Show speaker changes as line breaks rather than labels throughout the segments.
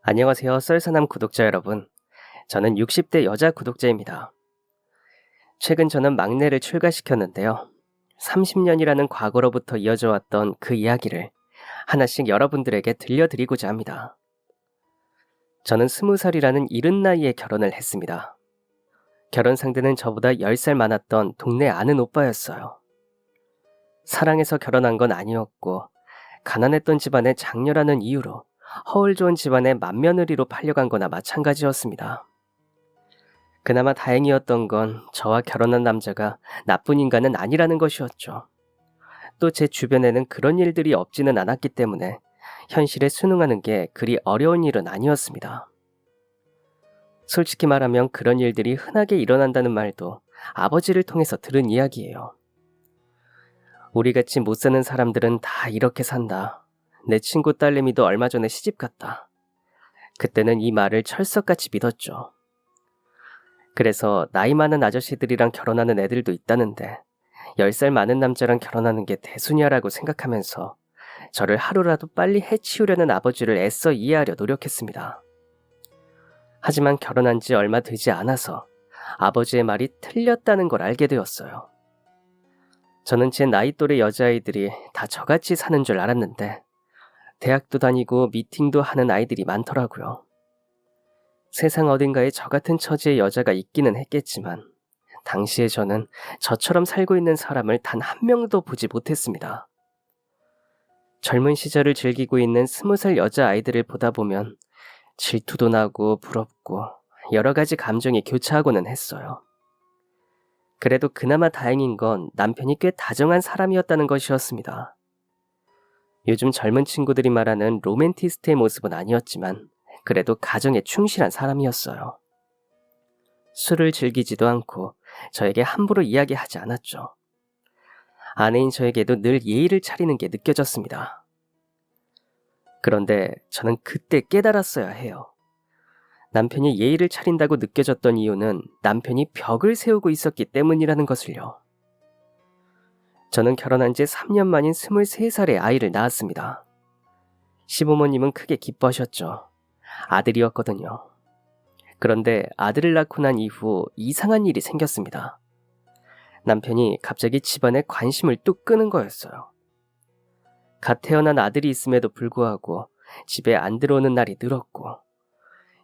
안녕하세요, 썰사남 구독자 여러분. 저는 60대 여자 구독자입니다. 최근 저는 막내를 출가시켰는데요. 30년이라는 과거로부터 이어져 왔던 그 이야기를 하나씩 여러분들에게 들려드리고자 합니다. 저는 20살이라는 이른 나이에 결혼을 했습니다. 결혼 상대는 저보다 10살 많았던 동네 아는 오빠였어요. 사랑해서 결혼한 건 아니었고, 가난했던 집안의 장녀라는 이유로 허울 좋은 집안의 맏며느리로 팔려간 거나 마찬가지였습니다. 그나마 다행이었던 건 저와 결혼한 남자가 나쁜 인간은 아니라는 것이었죠. 또 제 주변에는 그런 일들이 없지는 않았기 때문에 현실에 순응하는 게 그리 어려운 일은 아니었습니다. 솔직히 말하면 그런 일들이 흔하게 일어난다는 말도 아버지를 통해서 들은 이야기예요. 우리같이 못 사는 사람들은 다 이렇게 산다. 내 친구 딸내미도 얼마 전에 시집갔다. 그때는 이 말을 철석같이 믿었죠. 그래서 나이 많은 아저씨들이랑 결혼하는 애들도 있다는데 10살 많은 남자랑 결혼하는 게 대수냐라고 생각하면서 저를 하루라도 빨리 해치우려는 아버지를 애써 이해하려 노력했습니다. 하지만 결혼한 지 얼마 되지 않아서 아버지의 말이 틀렸다는 걸 알게 되었어요. 저는 제 나이 또래 여자아이들이 다 저같이 사는 줄 알았는데 대학도 다니고 미팅도 하는 아이들이 많더라고요. 세상 어딘가에 저 같은 처지의 여자가 있기는 했겠지만 당시에 저는 저처럼 살고 있는 사람을 단 한 명도 보지 못했습니다. 젊은 시절을 즐기고 있는 20살 여자아이들을 보다 보면 질투도 나고 부럽고 여러 가지 감정이 교차하고는 했어요. 그래도 그나마 다행인 건 남편이 꽤 다정한 사람이었다는 것이었습니다. 요즘 젊은 친구들이 말하는 로맨티스트의 모습은 아니었지만 그래도 가정에 충실한 사람이었어요. 술을 즐기지도 않고 저에게 함부로 이야기하지 않았죠. 아내인 저에게도 늘 예의를 차리는 게 느껴졌습니다. 그런데 저는 그때 깨달았어야 해요. 남편이 예의를 차린다고 느껴졌던 이유는 남편이 벽을 세우고 있었기 때문이라는 것을요. 저는 결혼한 지 3년 만인 23살에 아이를 낳았습니다. 시부모님은 크게 기뻐하셨죠. 아들이었거든요. 그런데 아들을 낳고 난 이후 이상한 일이 생겼습니다. 남편이 갑자기 집안에 관심을 뚝 끄는 거였어요. 갓 태어난 아들이 있음에도 불구하고 집에 안 들어오는 날이 늘었고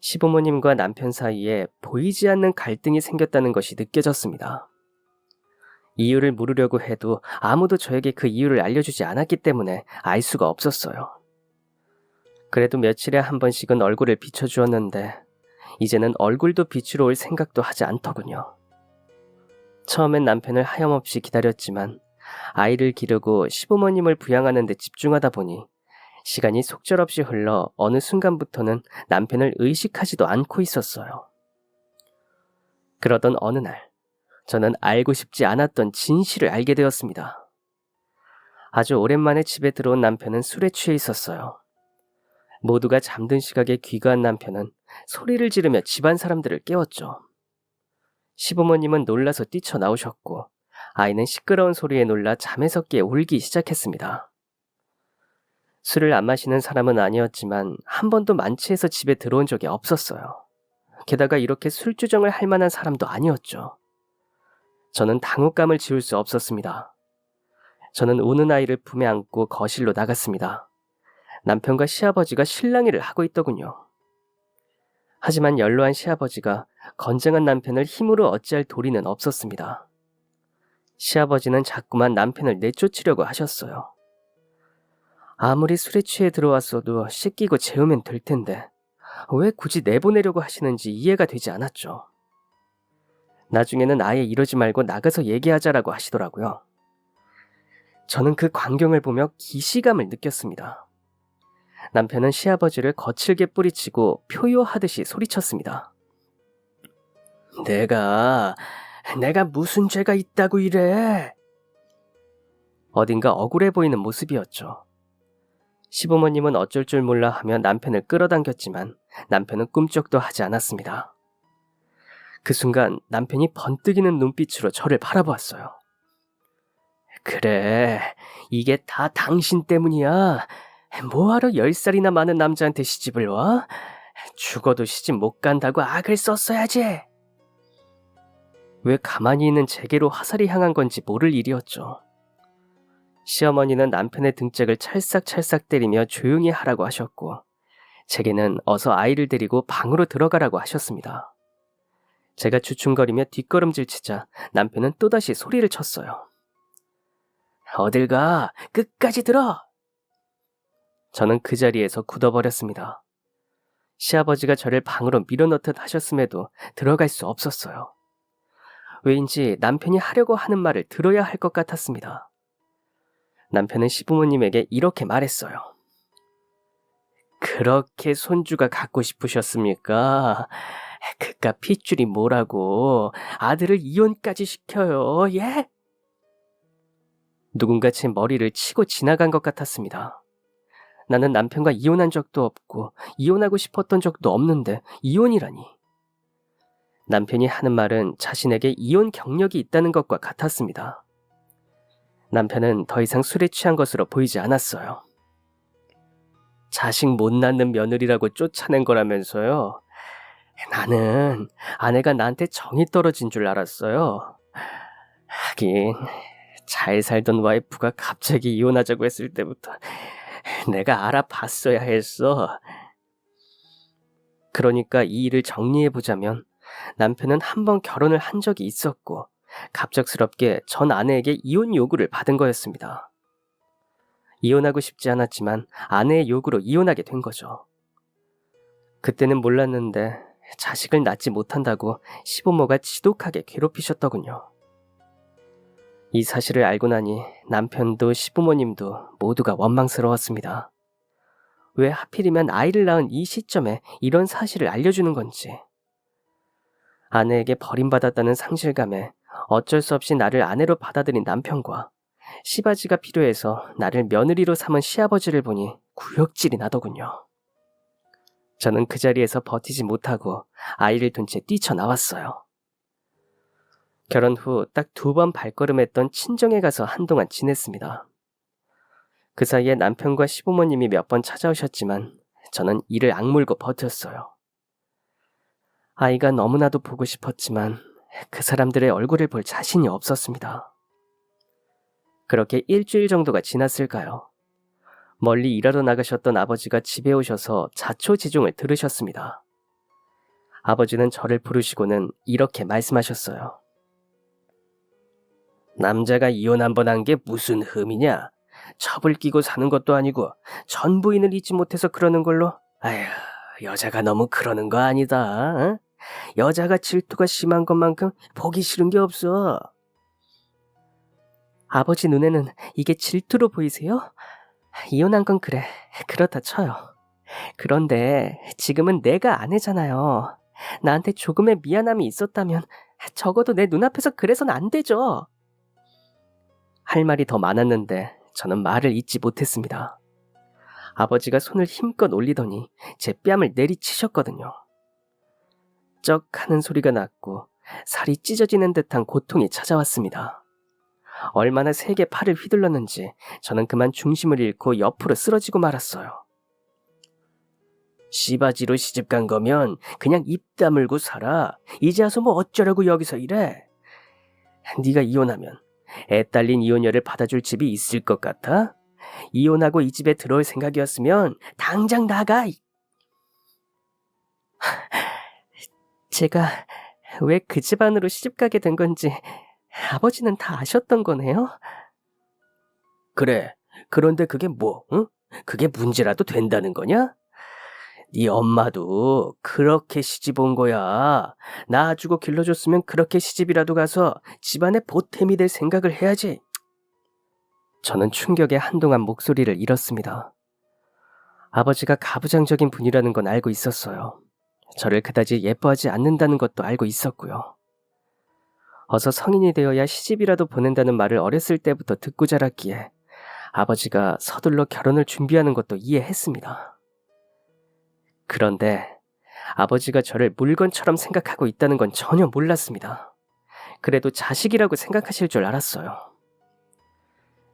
시부모님과 남편 사이에 보이지 않는 갈등이 생겼다는 것이 느껴졌습니다. 이유를 물으려고 해도 아무도 저에게 그 이유를 알려주지 않았기 때문에 알 수가 없었어요. 그래도 며칠에 한 번씩은 얼굴을 비춰주었는데 이제는 얼굴도 비추러 올 생각도 하지 않더군요. 처음엔 남편을 하염없이 기다렸지만 아이를 기르고 시부모님을 부양하는 데 집중하다 보니 시간이 속절없이 흘러 어느 순간부터는 남편을 의식하지도 않고 있었어요. 그러던 어느 날 저는 알고 싶지 않았던 진실을 알게 되었습니다. 아주 오랜만에 집에 들어온 남편은 술에 취해 있었어요. 모두가 잠든 시각에 귀가한 남편은 소리를 지르며 집안 사람들을 깨웠죠. 시부모님은 놀라서 뛰쳐나오셨고 아이는 시끄러운 소리에 놀라 잠에서 깨 울기 시작했습니다. 술을 안 마시는 사람은 아니었지만 한 번도 만취해서 집에 들어온 적이 없었어요. 게다가 이렇게 술주정을 할 만한 사람도 아니었죠. 저는 당혹감을 지울 수 없었습니다. 저는 우는 아이를 품에 안고 거실로 나갔습니다. 남편과 시아버지가 실랑이를 하고 있더군요. 하지만 연로한 시아버지가 건장한 남편을 힘으로 어찌할 도리는 없었습니다. 시아버지는 자꾸만 남편을 내쫓으려고 하셨어요. 아무리 술에 취해 들어왔어도 씻기고 재우면 될 텐데 왜 굳이 내보내려고 하시는지 이해가 되지 않았죠. 나중에는 아예 이러지 말고 나가서 얘기하자라고 하시더라고요. 저는 그 광경을 보며 기시감을 느꼈습니다. 남편은 시아버지를 거칠게 뿌리치고 표효하듯이 소리쳤습니다. 내가 무슨 죄가 있다고 이래? 어딘가 억울해 보이는 모습이었죠. 시부모님은 어쩔 줄 몰라 하며 남편을 끌어당겼지만 남편은 꿈쩍도 하지 않았습니다. 그 순간 남편이 번뜩이는 눈빛으로 저를 바라보았어요. 그래, 이게 다 당신 때문이야. 뭐하러 10살이나 많은 남자한테 시집을 와? 죽어도 시집 못 간다고 악을 썼어야지. 왜 가만히 있는 제게로 화살이 향한 건지 모를 일이었죠. 시어머니는 남편의 등짝을 찰싹찰싹 때리며 조용히 하라고 하셨고, 제게는 어서 아이를 데리고 방으로 들어가라고 하셨습니다. 제가 주춤거리며 뒷걸음질 치자 남편은 또다시 소리를 쳤어요. 어딜 가? 끝까지 들어! 저는 그 자리에서 굳어버렸습니다. 시아버지가 저를 방으로 밀어넣듯 하셨음에도 들어갈 수 없었어요. 왜인지 남편이 하려고 하는 말을 들어야 할 것 같았습니다. 남편은 시부모님에게 이렇게 말했어요. 그렇게 손주가 갖고 싶으셨습니까? 그깟 핏줄이 뭐라고 아들을 이혼까지 시켜요, 예? 누군가 제 머리를 치고 지나간 것 같았습니다. 나는 남편과 이혼한 적도 없고 이혼하고 싶었던 적도 없는데 이혼이라니. 남편이 하는 말은 자신에게 이혼 경력이 있다는 것과 같았습니다. 남편은 더 이상 술에 취한 것으로 보이지 않았어요. 자식 못 낳는 며느리라고 쫓아낸 거라면서요. 나는 아내가 나한테 정이 떨어진 줄 알았어요. 하긴 잘 살던 와이프가 갑자기 이혼하자고 했을 때부터 내가 알아봤어야 했어. 그러니까 이 일을 정리해보자면 남편은 한 번 결혼을 한 적이 있었고 갑작스럽게 전 아내에게 이혼 요구를 받은 거였습니다. 이혼하고 싶지 않았지만 아내의 요구로 이혼하게 된 거죠. 그때는 몰랐는데 자식을 낳지 못한다고 시부모가 지독하게 괴롭히셨더군요. 이 사실을 알고 나니 남편도 시부모님도 모두가 원망스러웠습니다. 왜 하필이면 아이를 낳은 이 시점에 이런 사실을 알려주는 건지. 아내에게 버림받았다는 상실감에 어쩔 수 없이 나를 아내로 받아들인 남편과 시바지가 필요해서 나를 며느리로 삼은 시아버지를 보니 구역질이 나더군요. 저는 그 자리에서 버티지 못하고 아이를 둔 채 뛰쳐나왔어요. 결혼 후 딱 2번 발걸음했던 친정에 가서 한동안 지냈습니다. 그 사이에 남편과 시부모님이 몇 번 찾아오셨지만 저는 이를 악물고 버텼어요. 아이가 너무나도 보고 싶었지만 그 사람들의 얼굴을 볼 자신이 없었습니다. 그렇게 일주일 정도가 지났을까요? 멀리 일하러 나가셨던 아버지가 집에 오셔서 자초지종을 들으셨습니다. 아버지는 저를 부르시고는 이렇게 말씀하셨어요. 남자가 이혼 한 번 한 게 무슨 흠이냐? 첩을 끼고 사는 것도 아니고 전 부인을 잊지 못해서 그러는 걸로? 아휴, 여자가 너무 그러는 거 아니다. 어? 여자가 질투가 심한 것만큼 보기 싫은 게 없어. 아버지 눈에는 이게 질투로 보이세요? 이혼한 건 그래. 그렇다 쳐요. 그런데 지금은 내가 아내잖아요. 나한테 조금의 미안함이 있었다면 적어도 내 눈앞에서 그래서는 안 되죠. 할 말이 더 많았는데 저는 말을 잇지 못했습니다. 아버지가 손을 힘껏 올리더니 제 뺨을 내리치셨거든요. 쩍 하는 소리가 났고 살이 찢어지는 듯한 고통이 찾아왔습니다. 얼마나 세게 팔을 휘둘렀는지 저는 그만 중심을 잃고 옆으로 쓰러지고 말았어요. 시바지로 시집간 거면 그냥 입 다물고 살아. 이제 와서 뭐 어쩌려고 여기서 이래? 네가 이혼하면 애 딸린 이혼녀를 받아줄 집이 있을 것 같아? 이혼하고 이 집에 들어올 생각이었으면 당장 나가! 제가 왜 그 집안으로 시집가게 된 건지 아버지는 다 아셨던 거네요? 그래, 그런데 그게 뭐, 응? 그게 문제라도 된다는 거냐? 네 엄마도 그렇게 시집 온 거야. 낳아주고 길러줬으면 그렇게 시집이라도 가서 집안의 보탬이 될 생각을 해야지. 저는 충격에 한동안 목소리를 잃었습니다. 아버지가 가부장적인 분이라는 건 알고 있었어요. 저를 그다지 예뻐하지 않는다는 것도 알고 있었고요. 어서 성인이 되어야 시집이라도 보낸다는 말을 어렸을 때부터 듣고 자랐기에 아버지가 서둘러 결혼을 준비하는 것도 이해했습니다. 그런데 아버지가 저를 물건처럼 생각하고 있다는 건 전혀 몰랐습니다. 그래도 자식이라고 생각하실 줄 알았어요.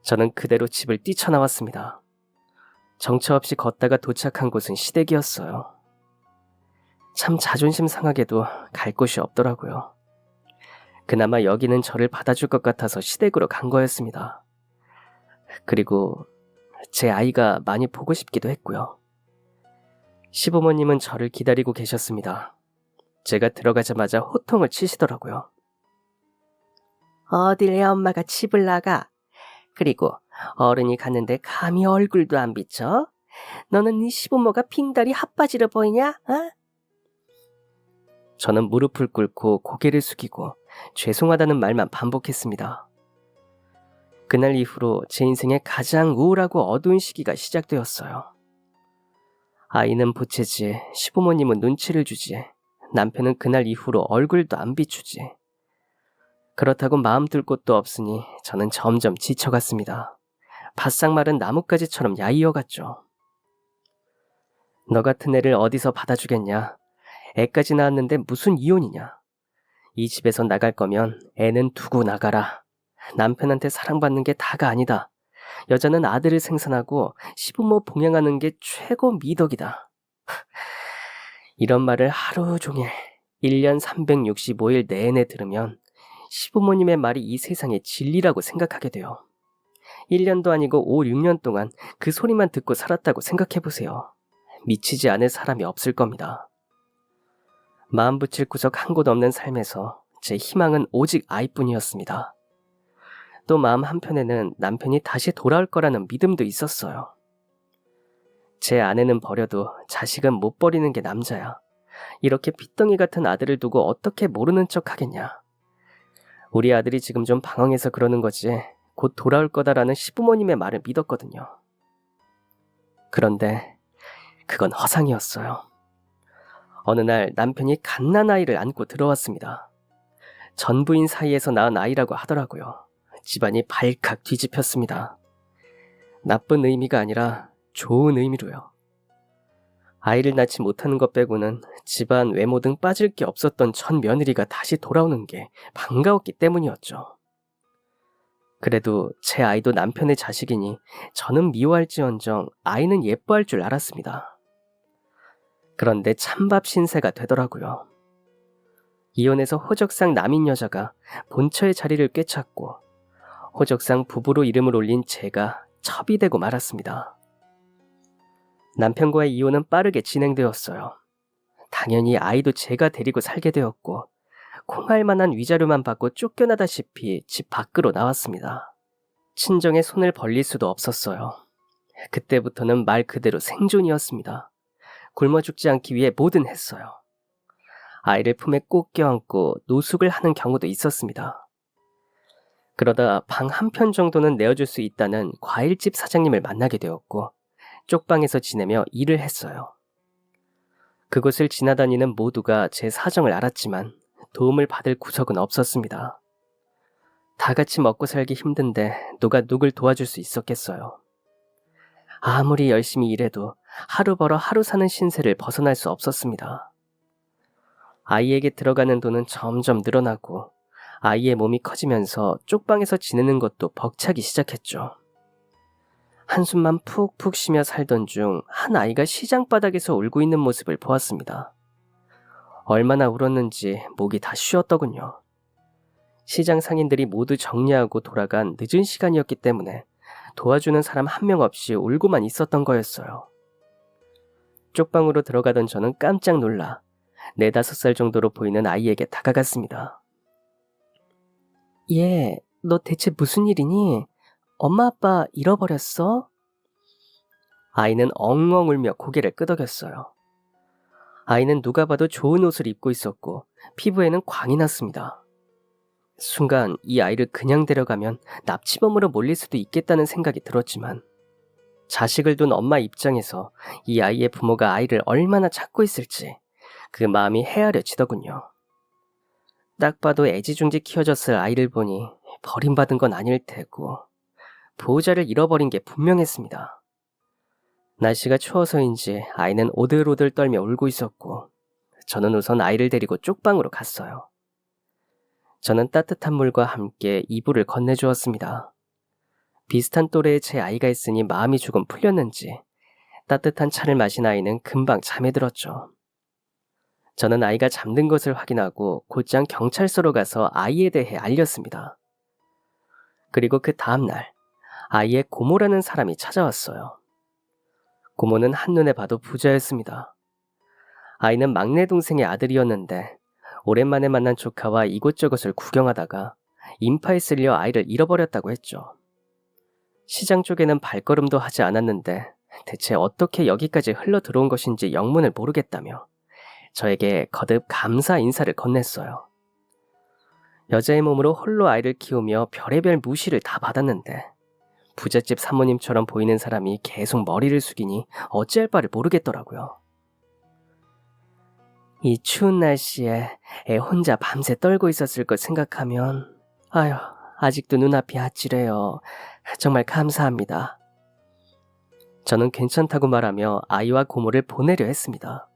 저는 그대로 집을 뛰쳐나왔습니다. 정처 없이 걷다가 도착한 곳은 시댁이었어요. 참 자존심 상하게도 갈 곳이 없더라고요. 그나마 여기는 저를 받아줄 것 같아서 시댁으로 간 거였습니다. 그리고 제 아이가 많이 보고 싶기도 했고요. 시부모님은 저를 기다리고 계셨습니다. 제가 들어가자마자 호통을 치시더라고요. 어딜 애 엄마가 집을 나가? 그리고 어른이 갔는데 감히 얼굴도 안 비쳐? 너는 네 시부모가 빙다리 핫바지로 보이냐? 어? 저는 무릎을 꿇고 고개를 숙이고 죄송하다는 말만 반복했습니다. 그날 이후로 제 인생에 가장 우울하고 어두운 시기가 시작되었어요. 아이는 보채지, 시부모님은 눈치를 주지, 남편은 그날 이후로 얼굴도 안 비추지. 그렇다고 마음 둘 곳도 없으니 저는 점점 지쳐갔습니다. 바싹 마른 나뭇가지처럼 야이어갔죠. 너 같은 애를 어디서 받아주겠냐? 애까지 낳았는데 무슨 이혼이냐? 이 집에서 나갈 거면 애는 두고 나가라. 남편한테 사랑받는 게 다가 아니다. 여자는 아들을 생산하고 시부모 봉양하는 게 최고 미덕이다. 이런 말을 하루 종일 1년 365일 내내 들으면 시부모님의 말이 이 세상의 진리라고 생각하게 돼요. 1년도 아니고 5, 6년 동안 그 소리만 듣고 살았다고 생각해보세요. 미치지 않을 사람이 없을 겁니다. 마음 붙일 구석 한 곳 없는 삶에서 제 희망은 오직 아이뿐이었습니다. 또 마음 한편에는 남편이 다시 돌아올 거라는 믿음도 있었어요. 제 아내는 버려도 자식은 못 버리는 게 남자야. 이렇게 핏덩이 같은 아들을 두고 어떻게 모르는 척 하겠냐. 우리 아들이 지금 좀 방황해서 그러는 거지 곧 돌아올 거다라는 시부모님의 말을 믿었거든요. 그런데 그건 허상이었어요. 어느 날 남편이 갓난 아이를 안고 들어왔습니다. 전부인 사이에서 낳은 아이라고 하더라고요. 집안이 발칵 뒤집혔습니다. 나쁜 의미가 아니라 좋은 의미로요. 아이를 낳지 못하는 것 빼고는 집안 외모 등 빠질 게 없었던 전 며느리가 다시 돌아오는 게 반가웠기 때문이었죠. 그래도 제 아이도 남편의 자식이니 저는 미워할지언정 아이는 예뻐할 줄 알았습니다. 그런데 찬밥 신세가 되더라고요. 이혼해서 호적상 남인 여자가 본처의 자리를 꿰찼고 호적상 부부로 이름을 올린 제가 첩이 되고 말았습니다. 남편과의 이혼은 빠르게 진행되었어요. 당연히 아이도 제가 데리고 살게 되었고 콩할 만한 위자료만 받고 쫓겨나다시피 집 밖으로 나왔습니다. 친정에 손을 벌릴 수도 없었어요. 그때부터는 말 그대로 생존이었습니다. 굶어 죽지 않기 위해 뭐든 했어요. 아이를 품에 꼭 껴안고 노숙을 하는 경우도 있었습니다. 그러다 방 한 편 정도는 내어줄 수 있다는 과일집 사장님을 만나게 되었고 쪽방에서 지내며 일을 했어요. 그곳을 지나다니는 모두가 제 사정을 알았지만 도움을 받을 구석은 없었습니다. 다 같이 먹고 살기 힘든데 누가 누굴 도와줄 수 있었겠어요. 아무리 열심히 일해도 하루 벌어 하루 사는 신세를 벗어날 수 없었습니다. 아이에게 들어가는 돈은 점점 늘어나고 아이의 몸이 커지면서 쪽방에서 지내는 것도 벅차기 시작했죠. 한숨만 푹푹 쉬며 살던 중 한 아이가 시장 바닥에서 울고 있는 모습을 보았습니다. 얼마나 울었는지 목이 다 쉬었더군요. 시장 상인들이 모두 정리하고 돌아간 늦은 시간이었기 때문에 도와주는 사람 한 명 없이 울고만 있었던 거였어요. 쪽방으로 들어가던 저는 깜짝 놀라 4-5살 정도로 보이는 아이에게 다가갔습니다. 얘, 너 대체 무슨 일이니? 엄마 아빠 잃어버렸어? 아이는 엉엉 울며 고개를 끄덕였어요. 아이는 누가 봐도 좋은 옷을 입고 있었고 피부에는 광이 났습니다. 순간 이 아이를 그냥 데려가면 납치범으로 몰릴 수도 있겠다는 생각이 들었지만 자식을 둔 엄마 입장에서 이 아이의 부모가 아이를 얼마나 찾고 있을지 그 마음이 헤아려지더군요. 딱 봐도 애지중지 키워졌을 아이를 보니 버림받은 건 아닐 테고 보호자를 잃어버린 게 분명했습니다. 날씨가 추워서인지 아이는 오들오들 떨며 울고 있었고 저는 우선 아이를 데리고 쪽방으로 갔어요. 저는 따뜻한 물과 함께 이불을 건네주었습니다. 비슷한 또래의 제 아이가 있으니 마음이 조금 풀렸는지 따뜻한 차를 마신 아이는 금방 잠에 들었죠. 저는 아이가 잠든 것을 확인하고 곧장 경찰서로 가서 아이에 대해 알렸습니다. 그리고 그 다음날 아이의 고모라는 사람이 찾아왔어요. 고모는 한눈에 봐도 부자였습니다. 아이는 막내 동생의 아들이었는데 오랜만에 만난 조카와 이곳저곳을 구경하다가 인파에 쓸려 아이를 잃어버렸다고 했죠. 시장 쪽에는 발걸음도 하지 않았는데 대체 어떻게 여기까지 흘러 들어온 것인지 영문을 모르겠다며 저에게 거듭 감사 인사를 건넸어요. 여자의 몸으로 홀로 아이를 키우며 별의별 무시를 다 받았는데 부잣집 사모님처럼 보이는 사람이 계속 머리를 숙이니 어찌할 바를 모르겠더라고요. 이 추운 날씨에 애 혼자 밤새 떨고 있었을 것 생각하면 아휴, 아직도 눈앞이 아찔해요. 정말 감사합니다. 저는 괜찮다고 말하며 아이와 고모를 보내려 했습니다.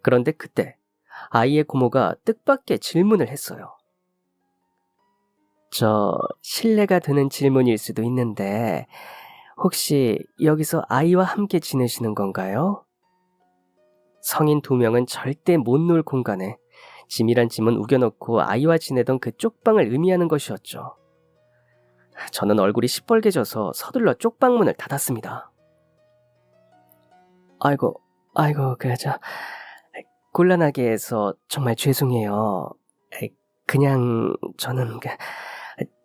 그런데 그때 아이의 고모가 뜻밖의 질문을 했어요. 실례가 드는 질문일 수도 있는데 혹시 여기서 아이와 함께 지내시는 건가요? 성인 2명은 절대 못 놀 공간에 짐이란 짐은 우겨놓고 아이와 지내던 그 쪽방을 의미하는 것이었죠. 저는 얼굴이 시뻘개져서 서둘러 쪽방문을 닫았습니다. 아이고, 곤란하게 해서 정말 죄송해요. 그냥 저는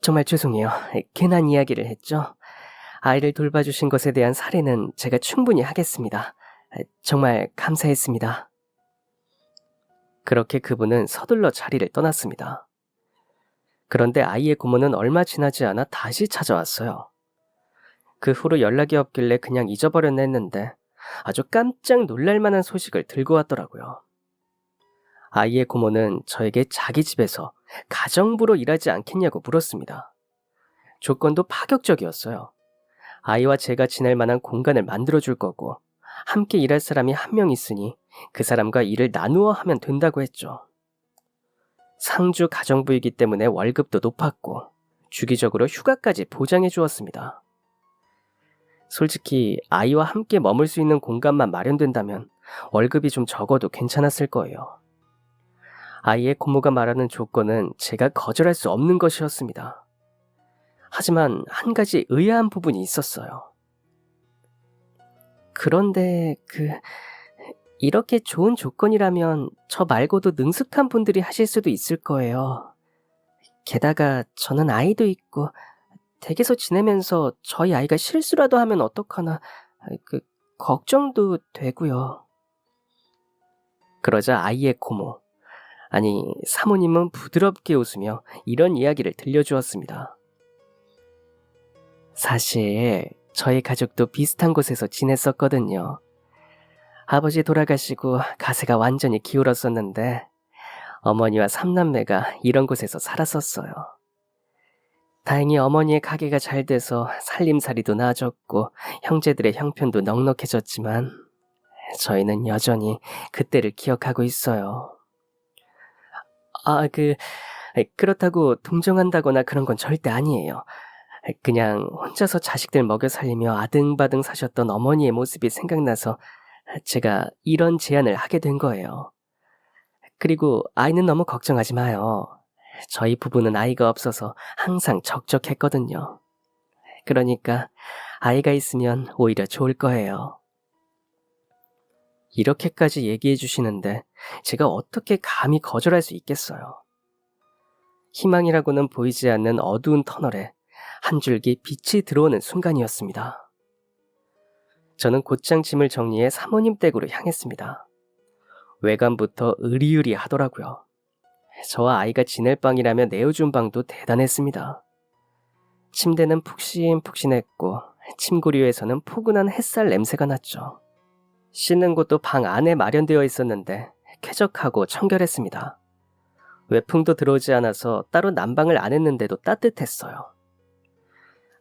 정말 죄송해요. 괜한 이야기를 했죠. 아이를 돌봐주신 것에 대한 사례는 제가 충분히 하겠습니다. 정말 감사했습니다. 그렇게 그분은 서둘러 자리를 떠났습니다. 그런데 아이의 고모는 얼마 지나지 않아 다시 찾아왔어요. 그 후로 연락이 없길래 그냥 잊어버렸나 했는데 아주 깜짝 놀랄 만한 소식을 들고 왔더라고요. 아이의 고모는 저에게 자기 집에서 가정부로 일하지 않겠냐고 물었습니다. 조건도 파격적이었어요. 아이와 제가 지낼 만한 공간을 만들어줄 거고 함께 일할 사람이 1명 있으니 그 사람과 일을 나누어 하면 된다고 했죠. 상주 가정부이기 때문에 월급도 높았고 주기적으로 휴가까지 보장해 주었습니다. 솔직히 아이와 함께 머물 수 있는 공간만 마련된다면 월급이 좀 적어도 괜찮았을 거예요. 아이의 고모가 말하는 조건은 제가 거절할 수 없는 것이었습니다. 하지만 한 가지 의아한 부분이 있었어요. 그런데 이렇게 좋은 조건이라면 저 말고도 능숙한 분들이 하실 수도 있을 거예요. 게다가 저는 아이도 있고 댁에서 지내면서 저희 아이가 실수라도 하면 어떡하나 걱정도 되고요. 그러자 아이의 고모, 아니 사모님은 부드럽게 웃으며 이런 이야기를 들려주었습니다. 사실 저희 가족도 비슷한 곳에서 지냈었거든요. 아버지 돌아가시고 가세가 완전히 기울었었는데 어머니와 3남매가 이런 곳에서 살았었어요. 다행히 어머니의 가게가 잘 돼서 살림살이도 나아졌고 형제들의 형편도 넉넉해졌지만 저희는 여전히 그때를 기억하고 있어요. 그렇다고 동정한다거나 그런 건 절대 아니에요. 그냥 혼자서 자식들 먹여 살리며 아등바등 사셨던 어머니의 모습이 생각나서 제가 이런 제안을 하게 된 거예요. 그리고 아이는 너무 걱정하지 마요. 저희 부부는 아이가 없어서 항상 적적했거든요. 그러니까 아이가 있으면 오히려 좋을 거예요. 이렇게까지 얘기해 주시는데 제가 어떻게 감히 거절할 수 있겠어요. 희망이라고는 보이지 않는 어두운 터널에 한 줄기 빛이 들어오는 순간이었습니다. 저는 곧장 짐을 정리해 사모님 댁으로 향했습니다. 외관부터 으리으리하더라고요. 저와 아이가 지낼 방이라며 내어준 방도 대단했습니다. 침대는 푹신푹신했고 침구류에서는 포근한 햇살 냄새가 났죠. 씻는 곳도 방 안에 마련되어 있었는데 쾌적하고 청결했습니다. 외풍도 들어오지 않아서 따로 난방을 안 했는데도 따뜻했어요.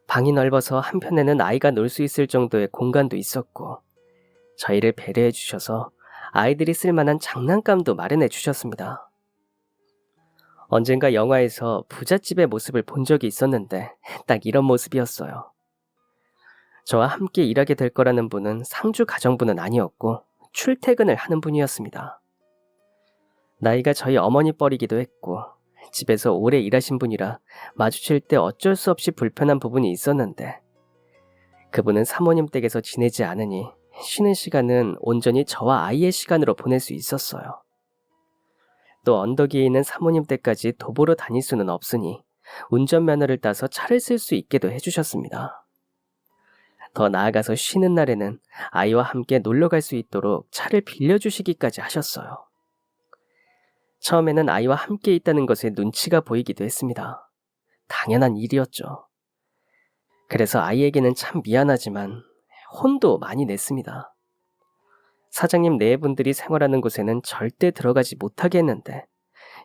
방이 넓어서 한편에는 아이가 놀 수 있을 정도의 공간도 있었고 저희를 배려해 주셔서 아이들이 쓸 만한 장난감도 마련해 주셨습니다. 언젠가 영화에서 부잣집의 모습을 본 적이 있었는데 딱 이런 모습이었어요. 저와 함께 일하게 될 거라는 분은 상주 가정부는 아니었고 출퇴근을 하는 분이었습니다. 나이가 저희 어머니 뻘이기도 했고 집에서 오래 일하신 분이라 마주칠 때 어쩔 수 없이 불편한 부분이 있었는데 그분은 사모님 댁에서 지내지 않으니 쉬는 시간은 온전히 저와 아이의 시간으로 보낼 수 있었어요. 또 언덕 위에 있는 사모님 댁까지 도보로 다닐 수는 없으니 운전면허를 따서 차를 쓸 수 있게도 해주셨습니다. 더 나아가서 쉬는 날에는 아이와 함께 놀러 갈 수 있도록 차를 빌려주시기까지 하셨어요. 처음에는 아이와 함께 있다는 것에 눈치가 보이기도 했습니다. 당연한 일이었죠. 그래서 아이에게는 참 미안하지만 혼도 많이 냈습니다. 사장님 네 분들이 생활하는 곳에는 절대 들어가지 못하게 했는데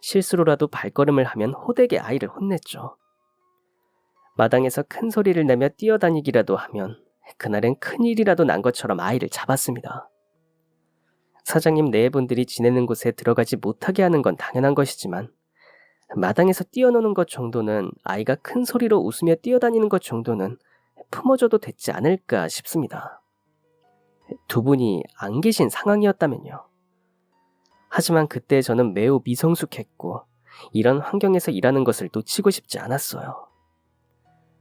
실수로라도 발걸음을 하면 호되게 아이를 혼냈죠. 마당에서 큰 소리를 내며 뛰어다니기라도 하면 그날은 큰일이라도 난 것처럼 아이를 잡았습니다. 사장님 네 분들이 지내는 곳에 들어가지 못하게 하는 건 당연한 것이지만 마당에서 뛰어노는 것 정도는 아이가 큰 소리로 웃으며 뛰어다니는 것 정도는 품어줘도 됐지 않을까 싶습니다. 두 분이 안 계신 상황이었다면요. 하지만 그때 저는 매우 미성숙했고 이런 환경에서 일하는 것을 놓치고 싶지 않았어요.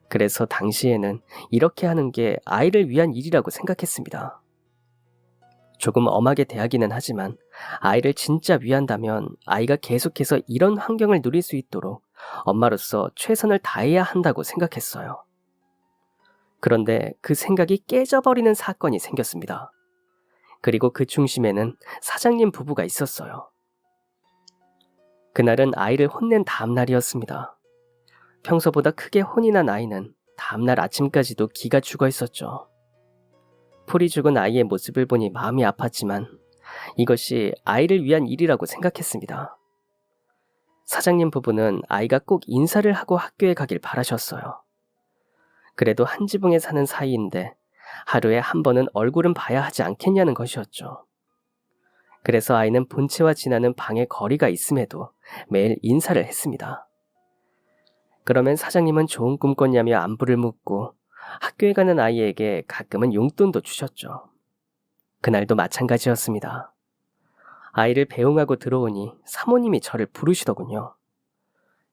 그래서 당시에는 이렇게 하는 게 아이를 위한 일이라고 생각했습니다. 조금 엄하게 대하기는 하지만 아이를 진짜 위한다면 아이가 계속해서 이런 환경을 누릴 수 있도록 엄마로서 최선을 다해야 한다고 생각했어요. 그런데 그 생각이 깨져버리는 사건이 생겼습니다. 그리고 그 중심에는 사장님 부부가 있었어요. 그날은 아이를 혼낸 다음 날이었습니다. 평소보다 크게 혼이 난 아이는 다음날 아침까지도 기가 죽어 있었죠. 풀이 죽은 아이의 모습을 보니 마음이 아팠지만 이것이 아이를 위한 일이라고 생각했습니다. 사장님 부부는 아이가 꼭 인사를 하고 학교에 가길 바라셨어요. 그래도 한 지붕에 사는 사이인데 하루에 한 번은 얼굴은 봐야 하지 않겠냐는 것이었죠. 그래서 아이는 본체와 지나는 방의 거리가 있음에도 매일 인사를 했습니다. 그러면 사장님은 좋은 꿈 꿨냐며 안부를 묻고 학교에 가는 아이에게 가끔은 용돈도 주셨죠. 그날도 마찬가지였습니다. 아이를 배웅하고 들어오니 사모님이 저를 부르시더군요.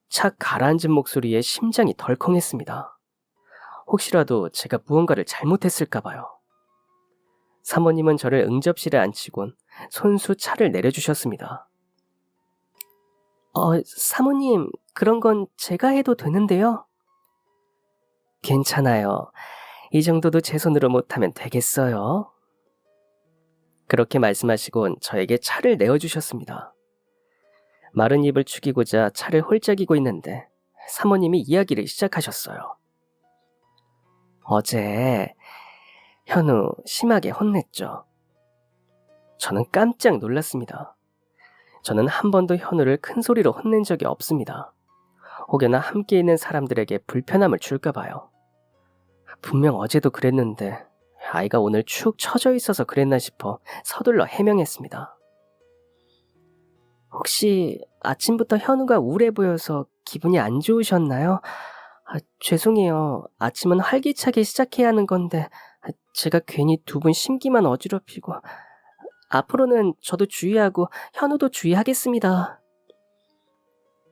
착 가라앉은 목소리에 심장이 덜컹했습니다. 혹시라도 제가 무언가를 잘못했을까 봐요. 사모님은 저를 응접실에 앉히곤 손수 차를 내려주셨습니다. 사모님, 그런 건 제가 해도 되는데요. 괜찮아요. 이 정도도 제 손으로 못하면 되겠어요. 그렇게 말씀하시곤 저에게 차를 내어주셨습니다. 마른 입을 축이고자 차를 홀짝이고 있는데 사모님이 이야기를 시작하셨어요. 어제 현우 심하게 혼냈죠. 저는 깜짝 놀랐습니다. 저는 한 번도 현우를 큰 소리로 혼낸 적이 없습니다. 혹여나 함께 있는 사람들에게 불편함을 줄까 봐요. 분명 어제도 그랬는데 아이가 오늘 축 처져 있어서 그랬나 싶어 서둘러 해명했습니다. 혹시 아침부터 현우가 우울해 보여서 기분이 안 좋으셨나요? 죄송해요. 아침은 활기차게 시작해야 하는 건데 제가 괜히 두 분 심기만 어지럽히고. 앞으로는 저도 주의하고 현우도 주의하겠습니다.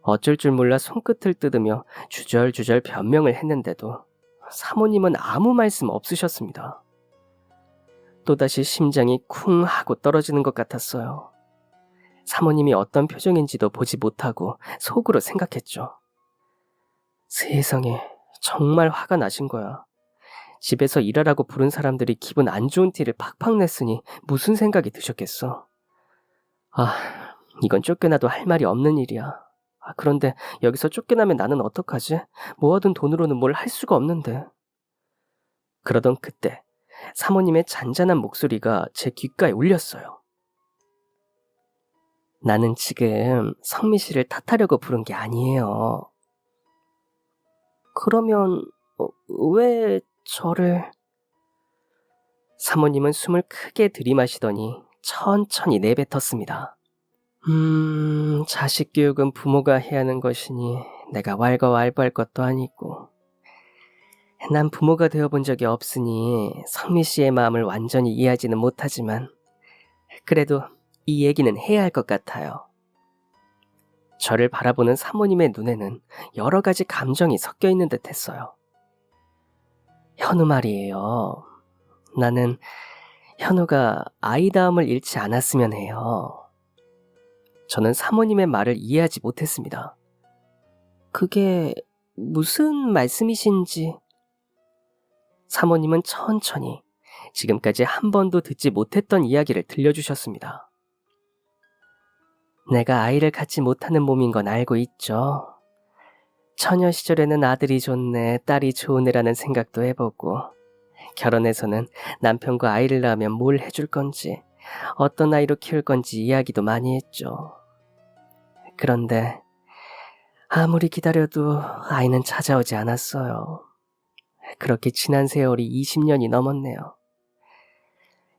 어쩔 줄 몰라 손끝을 뜯으며 주절주절 변명을 했는데도 사모님은 아무 말씀 없으셨습니다. 또다시 심장이 쿵 하고 떨어지는 것 같았어요. 사모님이 어떤 표정인지도 보지 못하고 속으로 생각했죠. 세상에, 정말 화가 나신 거야. 집에서 일하라고 부른 사람들이 기분 안 좋은 티를 팍팍 냈으니 무슨 생각이 드셨겠어. 이건 쫓겨나도 할 말이 없는 일이야. 그런데 여기서 쫓겨나면 나는 어떡하지? 모아둔 돈으로는 뭘 할 수가 없는데. 그러던 그때 사모님의 잔잔한 목소리가 제 귓가에 울렸어요. 나는 지금 성미 씨를 탓하려고 부른 게 아니에요. 그러면 왜 저를... 사모님은 숨을 크게 들이마시더니 천천히 내뱉었습니다. 자식 교육은 부모가 해야 하는 것이니 내가 왈가왈부할 것도 아니고 난 부모가 되어본 적이 없으니 성미 씨의 마음을 완전히 이해하지는 못하지만 그래도 이 얘기는 해야 할 것 같아요. 저를 바라보는 사모님의 눈에는 여러 가지 감정이 섞여 있는 듯 했어요. 현우 말이에요. 나는 현우가 아이다움을 잃지 않았으면 해요. 저는 사모님의 말을 이해하지 못했습니다. 그게 무슨 말씀이신지. 사모님은 천천히 지금까지 한 번도 듣지 못했던 이야기를 들려주셨습니다. 내가 아이를 갖지 못하는 몸인 건 알고 있죠. 처녀 시절에는 아들이 좋네, 딸이 좋으네라는 생각도 해보고, 결혼해서는 남편과 아이를 낳으면 뭘 해줄 건지, 어떤 아이로 키울 건지 이야기도 많이 했죠. 그런데 아무리 기다려도 아이는 찾아오지 않았어요. 그렇게 지난 세월이 20년이 넘었네요.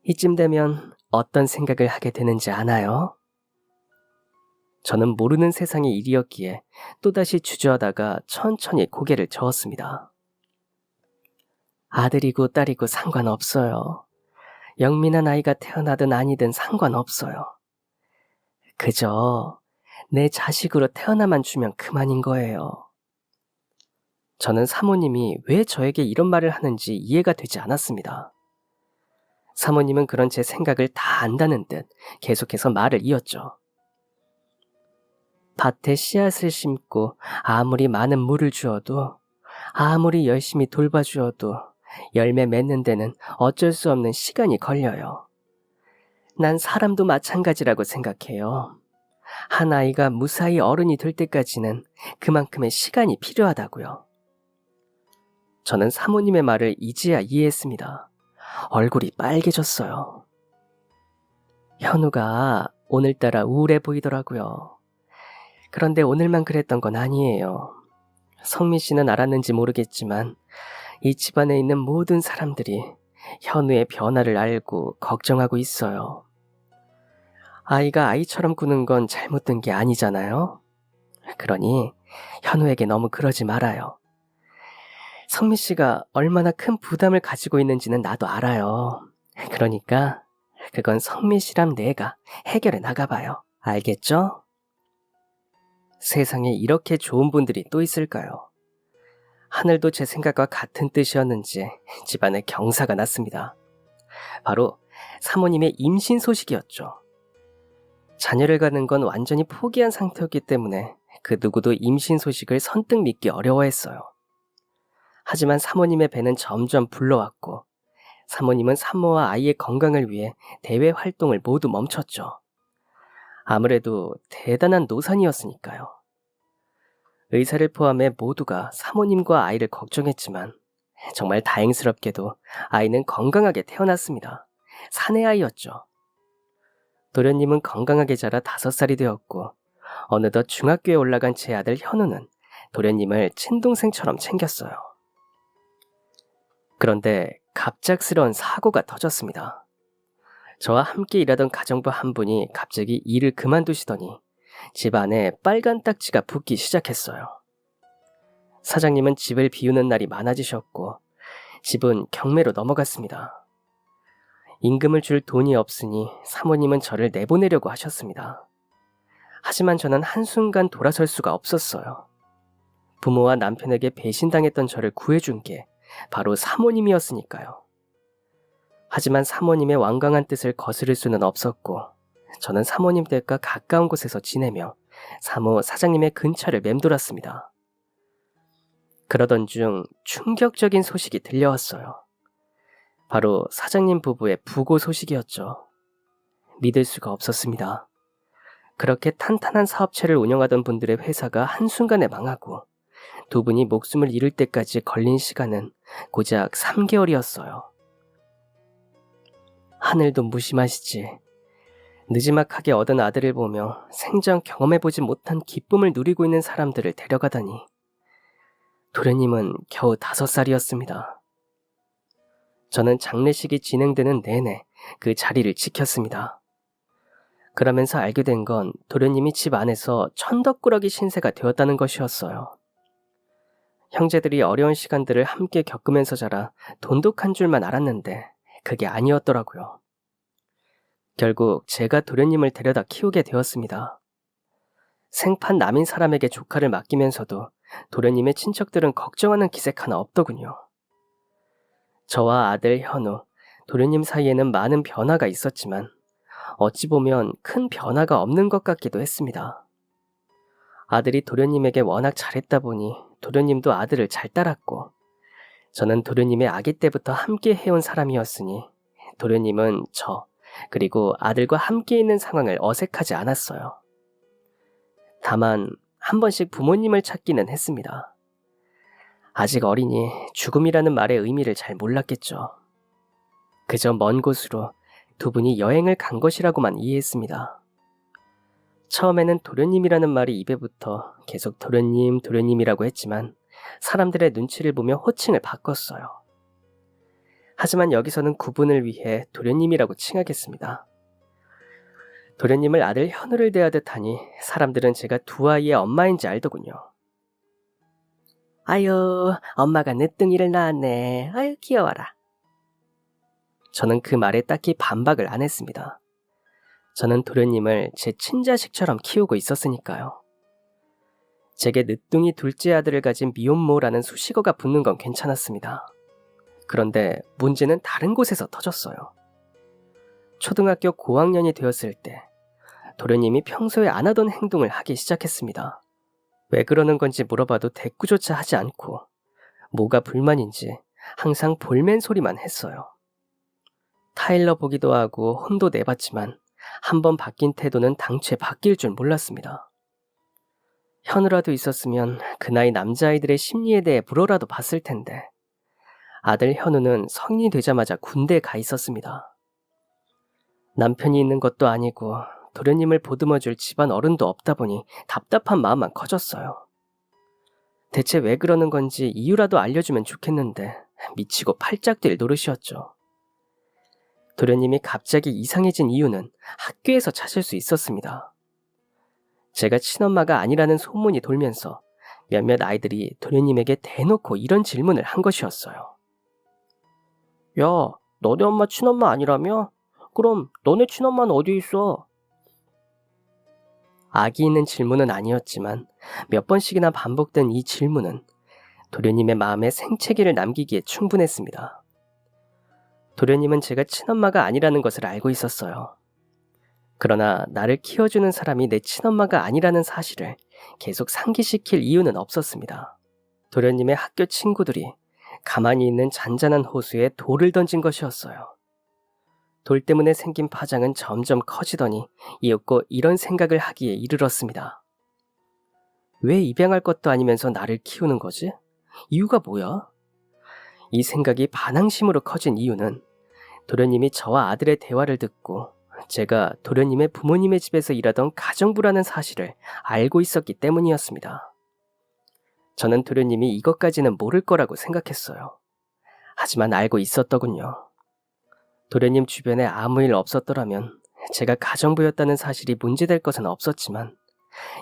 이쯤 되면 어떤 생각을 하게 되는지 아나요? 저는 모르는 세상의 일이었기에 또다시 주저하다가 천천히 고개를 저었습니다. 아들이고 딸이고 상관없어요. 영민한 아이가 태어나든 아니든 상관없어요. 그저 내 자식으로 태어나만 주면 그만인 거예요. 저는 사모님이 왜 저에게 이런 말을 하는지 이해가 되지 않았습니다. 사모님은 그런 제 생각을 다 안다는 듯 계속해서 말을 이었죠. 밭에 씨앗을 심고 아무리 많은 물을 주어도, 아무리 열심히 돌봐주어도 열매 맺는 데는 어쩔 수 없는 시간이 걸려요. 난 사람도 마찬가지라고 생각해요. 한 아이가 무사히 어른이 될 때까지는 그만큼의 시간이 필요하다고요. 저는 사모님의 말을 이제야 이해했습니다. 얼굴이 빨개졌어요. 현우가 오늘따라 우울해 보이더라고요. 그런데 오늘만 그랬던 건 아니에요. 성민 씨는 알았는지 모르겠지만 이 집안에 있는 모든 사람들이 현우의 변화를 알고 걱정하고 있어요. 아이가 아이처럼 구는 건 잘못된 게 아니잖아요. 그러니 현우에게 너무 그러지 말아요. 성민 씨가 얼마나 큰 부담을 가지고 있는지는 나도 알아요. 그러니까 그건 성민 씨랑 내가 해결해 나가봐요. 알겠죠? 세상에 이렇게 좋은 분들이 또 있을까요? 하늘도 제 생각과 같은 뜻이었는지 집안에 경사가 났습니다. 바로 사모님의 임신 소식이었죠. 자녀를 갖는 건 완전히 포기한 상태였기 때문에 그 누구도 임신 소식을 선뜻 믿기 어려워했어요. 하지만 사모님의 배는 점점 불러왔고, 사모님은 산모와 아이의 건강을 위해 대외 활동을 모두 멈췄죠. 아무래도 대단한 노산이었으니까요. 의사를 포함해 모두가 사모님과 아이를 걱정했지만 정말 다행스럽게도 아이는 건강하게 태어났습니다. 사내 아이였죠. 도련님은 건강하게 자라 5살이 되었고, 어느덧 중학교에 올라간 제 아들 현우는 도련님을 친동생처럼 챙겼어요. 그런데 갑작스러운 사고가 터졌습니다. 저와 함께 일하던 가정부 한 분이 갑자기 일을 그만두시더니 집 안에 빨간 딱지가 붙기 시작했어요. 사장님은 집을 비우는 날이 많아지셨고 집은 경매로 넘어갔습니다. 임금을 줄 돈이 없으니 사모님은 저를 내보내려고 하셨습니다. 하지만 저는 한순간 돌아설 수가 없었어요. 부모와 남편에게 배신당했던 저를 구해준 게 바로 사모님이었으니까요. 하지만 사모님의 완강한 뜻을 거스를 수는 없었고, 저는 사모님 댁과 가까운 곳에서 지내며 사모 사장님의 근처를 맴돌았습니다. 그러던 중 충격적인 소식이 들려왔어요. 바로 사장님 부부의 부고 소식이었죠. 믿을 수가 없었습니다. 그렇게 탄탄한 사업체를 운영하던 분들의 회사가 한순간에 망하고 두 분이 목숨을 잃을 때까지 걸린 시간은 고작 3개월이었어요. 하늘도 무심하시지. 느지막하게 얻은 아들을 보며 생전 경험해보지 못한 기쁨을 누리고 있는 사람들을 데려가다니. 도련님은 겨우 5살이었습니다. 저는 장례식이 진행되는 내내 그 자리를 지켰습니다. 그러면서 알게 된 건 도련님이 집 안에서 천덕꾸러기 신세가 되었다는 것이었어요. 형제들이 어려운 시간들을 함께 겪으면서 자라 돈독한 줄만 알았는데 그게 아니었더라고요. 결국 제가 도련님을 데려다 키우게 되었습니다. 생판 남인 사람에게 조카를 맡기면서도 도련님의 친척들은 걱정하는 기색 하나 없더군요. 저와 아들 현우, 도련님 사이에는 많은 변화가 있었지만 어찌 보면 큰 변화가 없는 것 같기도 했습니다. 아들이 도련님에게 워낙 잘했다 보니 도련님도 아들을 잘 따랐고, 저는 도련님의 아기 때부터 함께 해온 사람이었으니 도련님은 저, 그리고 아들과 함께 있는 상황을 어색하지 않았어요. 다만 한 번씩 부모님을 찾기는 했습니다. 아직 어리니 죽음이라는 말의 의미를 잘 몰랐겠죠. 그저 먼 곳으로 두 분이 여행을 간 것이라고만 이해했습니다. 처음에는 도련님이라는 말이 입에 붙어 계속 도련님, 도련님이라고 했지만 사람들의 눈치를 보며 호칭을 바꿨어요. 하지만 여기서는 구분을 위해 도련님이라고 칭하겠습니다. 도련님을 아들 현우를 대하듯 하니 사람들은 제가 두 아이의 엄마인지 알더군요. 아유, 엄마가 늦둥이를 낳았네. 아유, 귀여워라. 저는 그 말에 딱히 반박을 안 했습니다. 저는 도련님을 제 친자식처럼 키우고 있었으니까요. 제게 늦둥이 둘째 아들을 가진 미혼모라는 수식어가 붙는 건 괜찮았습니다. 그런데 문제는 다른 곳에서 터졌어요. 초등학교 고학년이 되었을 때 도련님이 평소에 안 하던 행동을 하기 시작했습니다. 왜 그러는 건지 물어봐도 대꾸조차 하지 않고 뭐가 불만인지 항상 볼멘 소리만 했어요. 타일러 보기도 하고 혼도 내봤지만 한번 바뀐 태도는 당최 바뀔 줄 몰랐습니다. 현우라도 있었으면 그 나이 남자아이들의 심리에 대해 물어라도 봤을 텐데 아들 현우는 성인이 되자마자 군대에 가 있었습니다. 남편이 있는 것도 아니고 도련님을 보듬어줄 집안 어른도 없다 보니 답답한 마음만 커졌어요. 대체 왜 그러는 건지 이유라도 알려주면 좋겠는데 미치고 팔짝 뛸 노릇이었죠. 도련님이 갑자기 이상해진 이유는 학교에서 찾을 수 있었습니다. 제가 친엄마가 아니라는 소문이 돌면서 몇몇 아이들이 도련님에게 대놓고 이런 질문을 한 것이었어요. 야, 너네 엄마 친엄마 아니라며? 그럼 너네 친엄마는 어디 있어? 악이 있는 질문은 아니었지만 몇 번씩이나 반복된 이 질문은 도련님의 마음에 생채기를 남기기에 충분했습니다. 도련님은 제가 친엄마가 아니라는 것을 알고 있었어요. 그러나 나를 키워주는 사람이 내 친엄마가 아니라는 사실을 계속 상기시킬 이유는 없었습니다. 도련님의 학교 친구들이 가만히 있는 잔잔한 호수에 돌을 던진 것이었어요. 돌 때문에 생긴 파장은 점점 커지더니 이윽고 이런 생각을 하기에 이르렀습니다. 왜 입양할 것도 아니면서 나를 키우는 거지? 이유가 뭐야? 이 생각이 반항심으로 커진 이유는 도련님이 저와 아들의 대화를 듣고 제가 도련님의 부모님의 집에서 일하던 가정부라는 사실을 알고 있었기 때문이었습니다. 저는 도련님이 이것까지는 모를 거라고 생각했어요. 하지만 알고 있었더군요. 도련님 주변에 아무 일 없었더라면 제가 가정부였다는 사실이 문제될 것은 없었지만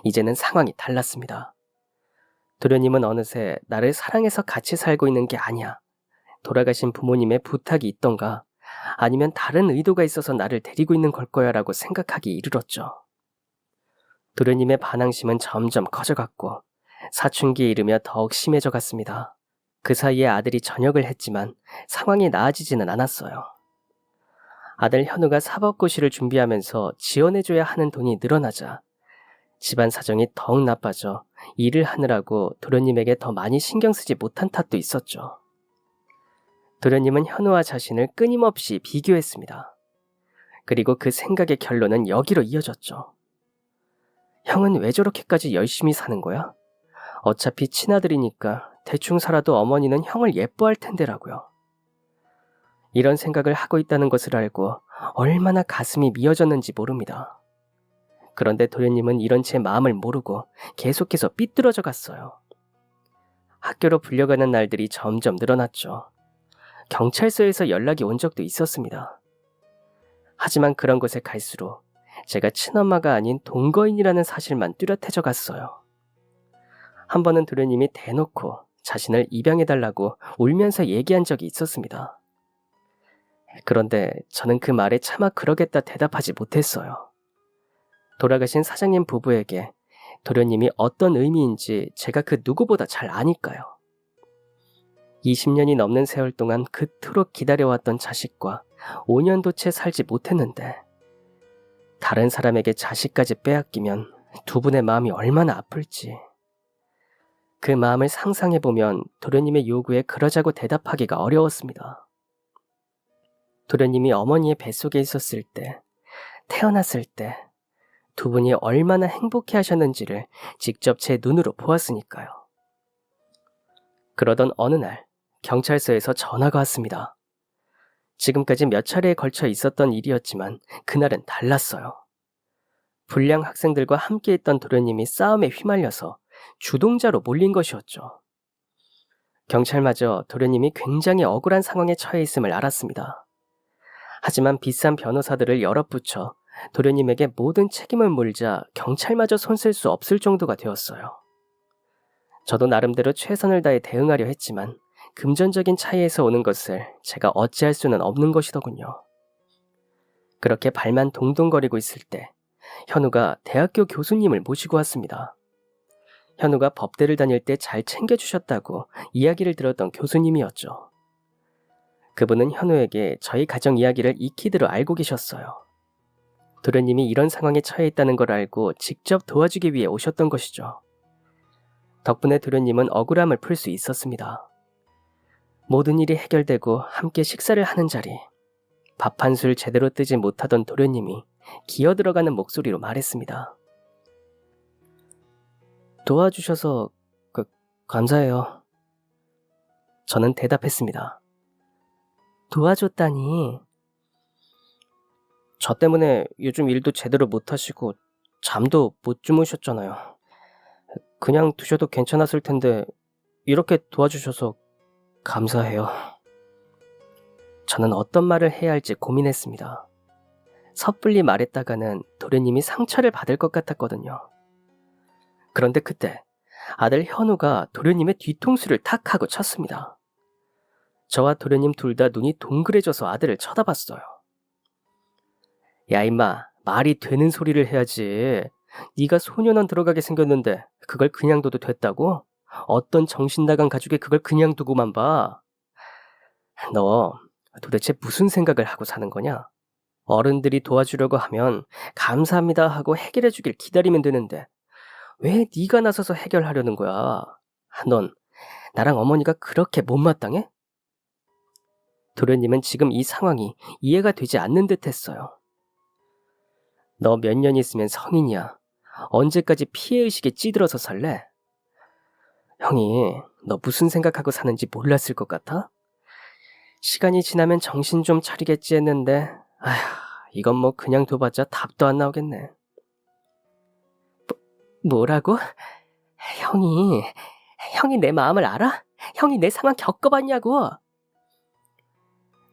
이제는 상황이 달랐습니다. 도련님은 어느새 나를 사랑해서 같이 살고 있는 게 아니야. 돌아가신 부모님의 부탁이 있던가 아니면 다른 의도가 있어서 나를 데리고 있는 걸 거야 라고 생각하기 이르렀죠. 도련님의 반항심은 점점 커져갔고 사춘기에 이르며 더욱 심해져 갔습니다. 그 사이에 아들이 전역을 했지만 상황이 나아지지는 않았어요. 아들 현우가 사법고시를 준비하면서 지원해줘야 하는 돈이 늘어나자 집안 사정이 더욱 나빠져 일을 하느라고 도련님에게 더 많이 신경 쓰지 못한 탓도 있었죠. 도련님은 현우와 자신을 끊임없이 비교했습니다. 그리고 그 생각의 결론은 여기로 이어졌죠. 형은 왜 저렇게까지 열심히 사는 거야? 어차피 친아들이니까 대충 살아도 어머니는 형을 예뻐할 텐데라고요. 이런 생각을 하고 있다는 것을 알고 얼마나 가슴이 미어졌는지 모릅니다. 그런데 도련님은 이런 제 마음을 모르고 계속해서 삐뚤어져 갔어요. 학교로 불려가는 날들이 점점 늘어났죠. 경찰서에서 연락이 온 적도 있었습니다. 하지만 그런 곳에 갈수록 제가 친엄마가 아닌 동거인이라는 사실만 뚜렷해져 갔어요. 한 번은 도련님이 대놓고 자신을 입양해달라고 울면서 얘기한 적이 있었습니다. 그런데 저는 그 말에 차마 그러겠다 대답하지 못했어요. 돌아가신 사장님 부부에게 도련님이 어떤 의미인지 제가 그 누구보다 잘 아니까요. 20년이 넘는 세월 동안 그토록 기다려왔던 자식과 5년도 채 살지 못했는데 다른 사람에게 자식까지 빼앗기면 두 분의 마음이 얼마나 아플지. 그 마음을 상상해보면 도련님의 요구에 그러자고 대답하기가 어려웠습니다. 도련님이 어머니의 뱃속에 있었을 때, 태어났을 때 두 분이 얼마나 행복해 하셨는지를 직접 제 눈으로 보았으니까요. 그러던 어느 날 경찰서에서 전화가 왔습니다. 지금까지 몇 차례에 걸쳐 있었던 일이었지만 그날은 달랐어요. 불량 학생들과 함께 있던 도련님이 싸움에 휘말려서 주동자로 몰린 것이었죠. 경찰마저 도련님이 굉장히 억울한 상황에 처해 있음을 알았습니다. 하지만 비싼 변호사들을 여럿 붙여 도련님에게 모든 책임을 물자 경찰마저 손쓸 수 없을 정도가 되었어요. 저도 나름대로 최선을 다해 대응하려 했지만 금전적인 차이에서 오는 것을 제가 어찌할 수는 없는 것이더군요. 그렇게 발만 동동거리고 있을 때 현우가 대학교 교수님을 모시고 왔습니다. 현우가 법대를 다닐 때 잘 챙겨주셨다고 이야기를 들었던 교수님이었죠. 그분은 현우에게 저희 가정 이야기를 익히대로 알고 계셨어요. 도련님이 이런 상황에 처해 있다는 걸 알고 직접 도와주기 위해 오셨던 것이죠. 덕분에 도련님은 억울함을 풀 수 있었습니다. 모든 일이 해결되고 함께 식사를 하는 자리, 밥 한 술 제대로 뜨지 못하던 도련님이 기어들어가는 목소리로 말했습니다. 도와주셔서 감사해요. 저는 대답했습니다. 도와줬다니. 저 때문에 요즘 일도 제대로 못하시고 잠도 못 주무셨잖아요. 그냥 두셔도 괜찮았을 텐데 이렇게 도와주셔서 감사해요. 저는 어떤 말을 해야 할지 고민했습니다. 섣불리 말했다가는 도련님이 상처를 받을 것 같았거든요. 그런데 그때 아들 현우가 도련님의 뒤통수를 탁 하고 쳤습니다. 저와 도련님 둘 다 눈이 동그래져서 아들을 쳐다봤어요. 야 임마, 말이 되는 소리를 해야지. 네가 소년원 들어가게 생겼는데 그걸 그냥 둬도 됐다고? 어떤 정신 나간 가족이 그걸 그냥 두고만 봐. 너 도대체 무슨 생각을 하고 사는 거냐? 어른들이 도와주려고 하면 감사합니다 하고 해결해 주길 기다리면 되는데 왜 네가 나서서 해결하려는 거야? 넌 나랑 어머니가 그렇게 못마땅해? 도련님은 지금 이 상황이 이해가 되지 않는 듯 했어요. 너 몇 년 있으면 성인이야. 언제까지 피해의식에 찌들어서 살래? 형이 너 무슨 생각하고 사는지 몰랐을 것 같아? 시간이 지나면 정신 좀 차리겠지 했는데 아휴, 이건 뭐 그냥 둬봤자 답도 안 나오겠네. 뭐라고? 형이 내 마음을 알아? 형이 내 상황 겪어봤냐고?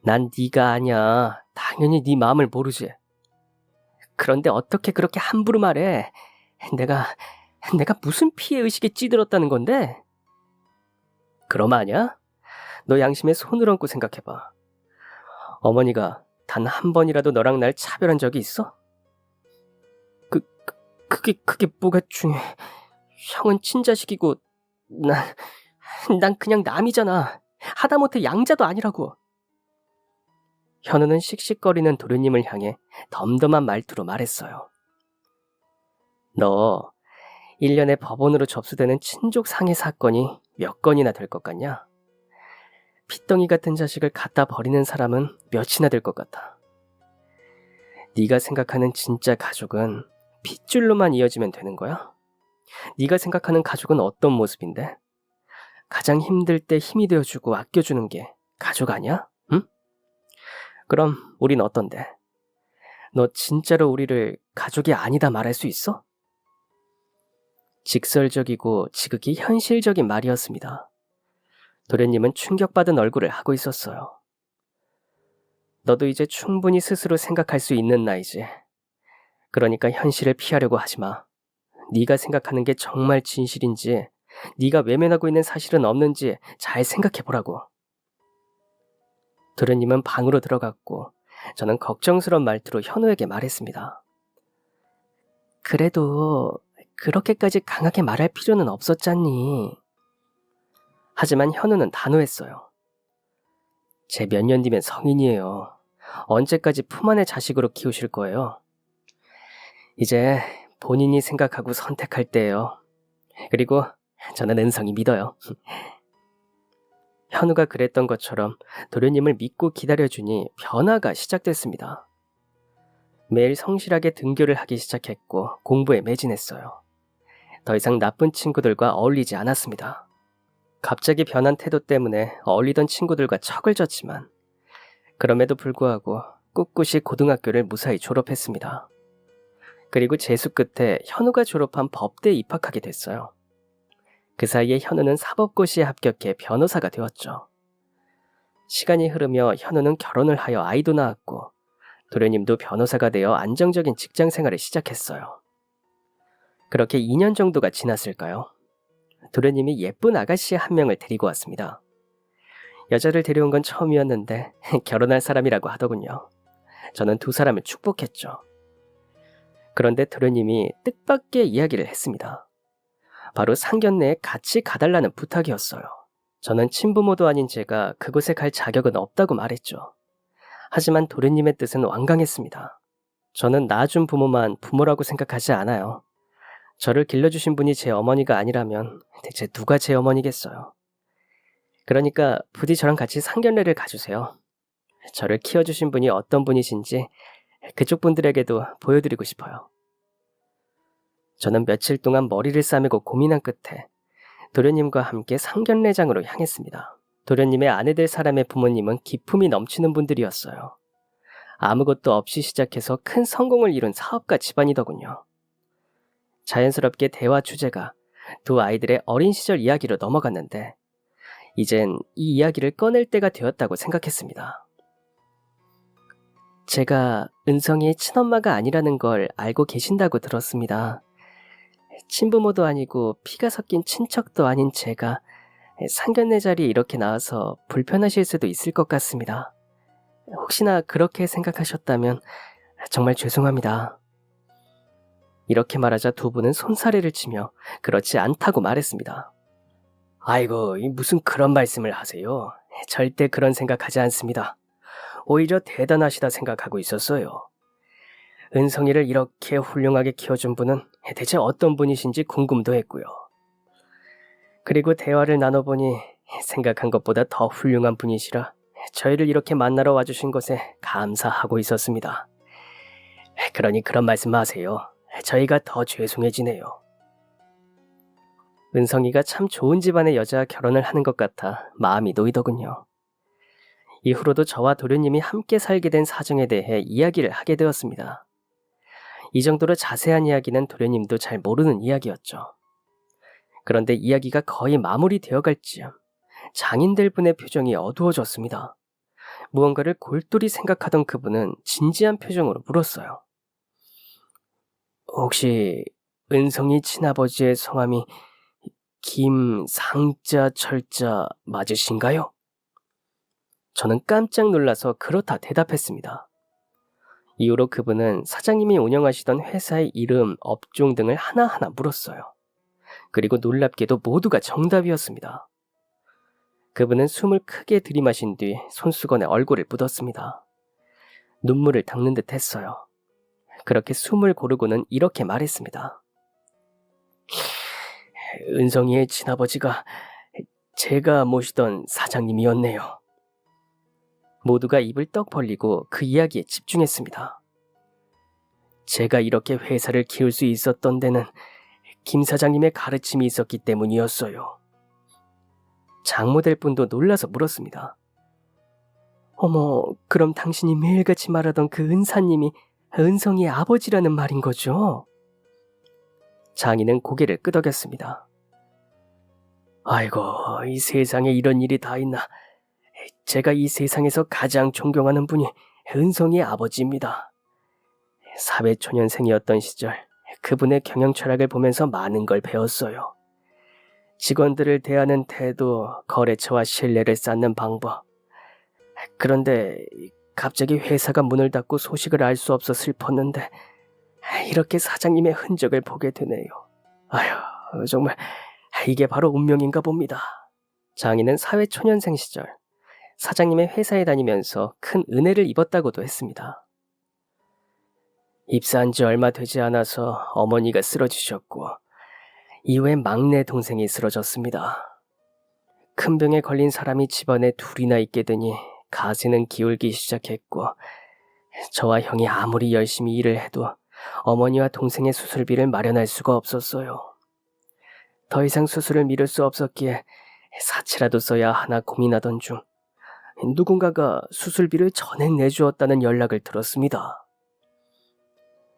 난 네가 아냐. 당연히 네 마음을 모르지. 그런데 어떻게 그렇게 함부로 말해? 내가 무슨 피해의식에 찌들었다는 건데? 그럼 아냐? 너 양심에 손을 얹고 생각해봐. 어머니가 단 한 번이라도 너랑 날 차별한 적이 있어? 그게 뭐가 중요해? 형은 친자식이고 난 그냥 남이잖아. 하다못해 양자도 아니라고. 현우는 씩씩거리는 도련님을 향해 덤덤한 말투로 말했어요. 너 1년에 법원으로 접수되는 친족 상해 사건이 몇 건이나 될 것 같냐? 핏덩이 같은 자식을 갖다 버리는 사람은 몇이나 될 것 같아. 네가 생각하는 진짜 가족은 핏줄로만 이어지면 되는 거야? 네가 생각하는 가족은 어떤 모습인데? 가장 힘들 때 힘이 되어주고 아껴주는 게 가족 아니야? 응? 그럼 우린 어떤데? 너 진짜로 우리를 가족이 아니다 말할 수 있어? 직설적이고 지극히 현실적인 말이었습니다. 도련님은 충격받은 얼굴을 하고 있었어요. 너도 이제 충분히 스스로 생각할 수 있는 나이지. 그러니까 현실을 피하려고 하지 마. 네가 생각하는 게 정말 진실인지, 네가 외면하고 있는 사실은 없는지 잘 생각해보라고. 도련님은 방으로 들어갔고 저는 걱정스러운 말투로 현우에게 말했습니다. 그렇게까지 강하게 말할 필요는 없었잖니. 하지만 현우는 단호했어요. 제 몇 년 뒤면 성인이에요. 언제까지 품 안의 자식으로 키우실 거예요? 이제 본인이 생각하고 선택할 때예요. 그리고 저는 은성이 믿어요. 현우가 그랬던 것처럼 도련님을 믿고 기다려주니 변화가 시작됐습니다. 매일 성실하게 등교를 하기 시작했고 공부에 매진했어요. 더 이상 나쁜 친구들과 어울리지 않았습니다. 갑자기 변한 태도 때문에 어울리던 친구들과 척을 졌지만 그럼에도 불구하고 꿋꿋이 고등학교를 무사히 졸업했습니다. 그리고 재수 끝에 현우가 졸업한 법대에 입학하게 됐어요. 그 사이에 현우는 사법고시에 합격해 변호사가 되었죠. 시간이 흐르며 현우는 결혼을 하여 아이도 낳았고 도련님도 변호사가 되어 안정적인 직장 생활을 시작했어요. 그렇게 2년 정도가 지났을까요? 도련님이 예쁜 아가씨 한 명을 데리고 왔습니다. 여자를 데려온 건 처음이었는데 결혼할 사람이라고 하더군요. 저는 두 사람을 축복했죠. 그런데 도련님이 뜻밖의 이야기를 했습니다. 바로 상견례에 같이 가달라는 부탁이었어요. 저는 친부모도 아닌 제가 그곳에 갈 자격은 없다고 말했죠. 하지만 도련님의 뜻은 완강했습니다. 저는 낳아준 부모만 부모라고 생각하지 않아요. 저를 길러주신 분이 제 어머니가 아니라면 대체 누가 제 어머니겠어요. 그러니까 부디 저랑 같이 상견례를 가주세요. 저를 키워주신 분이 어떤 분이신지 그쪽 분들에게도 보여드리고 싶어요. 저는 며칠 동안 머리를 싸매고 고민한 끝에 도련님과 함께 상견례장으로 향했습니다. 도련님의 아내 될 사람의 부모님은 기품이 넘치는 분들이었어요. 아무것도 없이 시작해서 큰 성공을 이룬 사업가 집안이더군요. 자연스럽게 대화 주제가 두 아이들의 어린 시절 이야기로 넘어갔는데 이젠 이 이야기를 꺼낼 때가 되었다고 생각했습니다. 제가 은성이의 친엄마가 아니라는 걸 알고 계신다고 들었습니다. 친부모도 아니고 피가 섞인 친척도 아닌 제가 상견례 자리에 이렇게 나와서 불편하실 수도 있을 것 같습니다. 혹시나 그렇게 생각하셨다면 정말 죄송합니다. 이렇게 말하자 두 분은 손사래를 치며 그렇지 않다고 말했습니다. 아이고, 무슨 그런 말씀을 하세요. 절대 그런 생각하지 않습니다. 오히려 대단하시다 생각하고 있었어요. 은성이를 이렇게 훌륭하게 키워준 분은 대체 어떤 분이신지 궁금도 했고요. 그리고 대화를 나눠보니 생각한 것보다 더 훌륭한 분이시라 저희를 이렇게 만나러 와주신 것에 감사하고 있었습니다. 그러니 그런 말씀 마세요. 저희가 더 죄송해지네요. 은성이가 참 좋은 집안의 여자와 결혼을 하는 것 같아 마음이 놓이더군요. 이후로도 저와 도련님이 함께 살게 된 사정에 대해 이야기를 하게 되었습니다. 이 정도로 자세한 이야기는 도련님도 잘 모르는 이야기였죠. 그런데 이야기가 거의 마무리되어 갈 즈음 장인될 분의 표정이 어두워졌습니다. 무언가를 골똘히 생각하던 그분은 진지한 표정으로 물었어요. 혹시 은성이 친아버지의 성함이 김상자 철자 맞으신가요? 저는 깜짝 놀라서 그렇다 대답했습니다. 이후로 그분은 사장님이 운영하시던 회사의 이름, 업종 등을 하나하나 물었어요. 그리고 놀랍게도 모두가 정답이었습니다. 그분은 숨을 크게 들이마신 뒤 손수건에 얼굴을 묻었습니다. 눈물을 닦는 듯 했어요. 그렇게 숨을 고르고는 이렇게 말했습니다. 은성이의 친아버지가 제가 모시던 사장님이었네요. 모두가 입을 떡 벌리고 그 이야기에 집중했습니다. 제가 이렇게 회사를 키울 수 있었던 데는 김 사장님의 가르침이 있었기 때문이었어요. 장모될 분도 놀라서 물었습니다. 어머, 그럼 당신이 매일같이 말하던 그 은사님이 은성이의 아버지라는 말인 거죠? 장인은 고개를 끄덕였습니다. 아이고, 이 세상에 이런 일이 다 있나. 제가 이 세상에서 가장 존경하는 분이 은성이의 아버지입니다. 사회초년생이었던 시절 그분의 경영 철학을 보면서 많은 걸 배웠어요. 직원들을 대하는 태도, 거래처와 신뢰를 쌓는 방법. 그런데 갑자기 회사가 문을 닫고 소식을 알 수 없어 슬펐는데 이렇게 사장님의 흔적을 보게 되네요. 아휴, 정말 이게 바로 운명인가 봅니다. 장인은 사회초년생 시절 사장님의 회사에 다니면서 큰 은혜를 입었다고도 했습니다. 입사한 지 얼마 되지 않아서 어머니가 쓰러지셨고 이후에 막내 동생이 쓰러졌습니다. 큰 병에 걸린 사람이 집안에 둘이나 있게 되니 가세는 기울기 시작했고 저와 형이 아무리 열심히 일을 해도 어머니와 동생의 수술비를 마련할 수가 없었어요. 더 이상 수술을 미룰 수 없었기에 사치라도 써야 하나 고민하던 중 누군가가 수술비를 전액 내주었다는 연락을 들었습니다.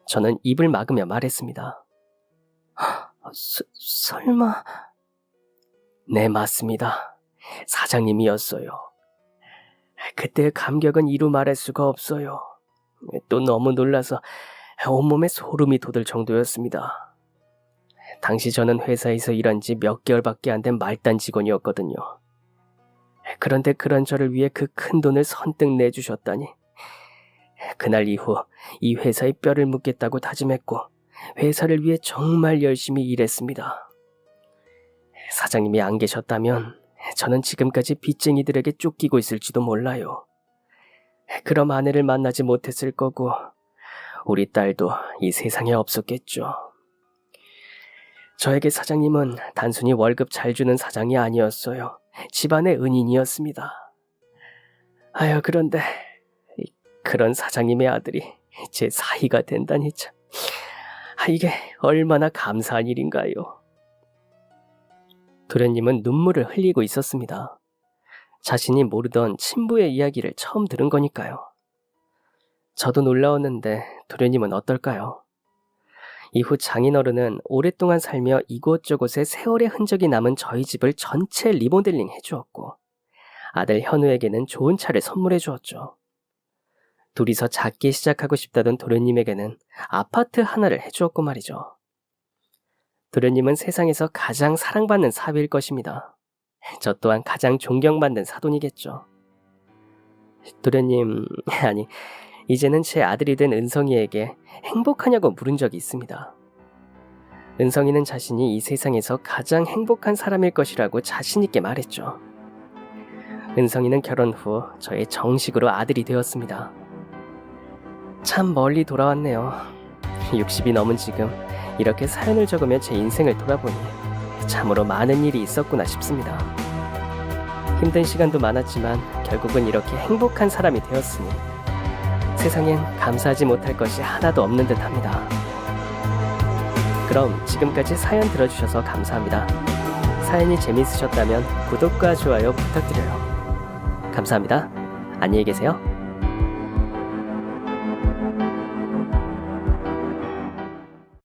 저는 입을 막으며 말했습니다. 설마... 네, 맞습니다. 사장님이었어요. 그때의 감격은 이루 말할 수가 없어요. 또 너무 놀라서 온몸에 소름이 돋을 정도였습니다. 당시 저는 회사에서 일한 지 몇 개월밖에 안 된 말단 직원이었거든요. 그런데 그런 저를 위해 그 큰 돈을 선뜻 내주셨다니. 그날 이후 이 회사에 뼈를 묻겠다고 다짐했고 회사를 위해 정말 열심히 일했습니다. 사장님이 안 계셨다면 저는 지금까지 빚쟁이들에게 쫓기고 있을지도 몰라요. 그럼 아내를 만나지 못했을 거고 우리 딸도 이 세상에 없었겠죠. 저에게 사장님은 단순히 월급 잘 주는 사장이 아니었어요. 집안의 은인이었습니다. 아유, 그런데 그런 사장님의 아들이 제 사위가 된다니 참. 이게 얼마나 감사한 일인가요. 도련님은 눈물을 흘리고 있었습니다. 자신이 모르던 친부의 이야기를 처음 들은 거니까요. 저도 놀라웠는데 도련님은 어떨까요? 이후 장인어른은 오랫동안 살며 이곳저곳에 세월의 흔적이 남은 저희 집을 전체 리모델링 해주었고 아들 현우에게는 좋은 차를 선물해 주었죠. 둘이서 작게 시작하고 싶다던 도련님에게는 아파트 하나를 해주었고 말이죠. 도련님은 세상에서 가장 사랑받는 사위일 것입니다. 저 또한 가장 존경받는 사돈이겠죠. 도련님, 아니, 이제는 제 아들이 된 은성이에게 행복하냐고 물은 적이 있습니다. 은성이는 자신이 이 세상에서 가장 행복한 사람일 것이라고 자신있게 말했죠. 은성이는 결혼 후 저의 정식으로 아들이 되었습니다. 참 멀리 돌아왔네요. 60이 넘은 지금 이렇게 사연을 적으며 제 인생을 돌아보니 참으로 많은 일이 있었구나 싶습니다. 힘든 시간도 많았지만 결국은 이렇게 행복한 사람이 되었으니 세상엔 감사하지 못할 것이 하나도 없는 듯 합니다. 그럼 지금까지 사연 들어주셔서 감사합니다. 사연이 재미있으셨다면 구독과 좋아요 부탁드려요. 감사합니다. 안녕히 계세요.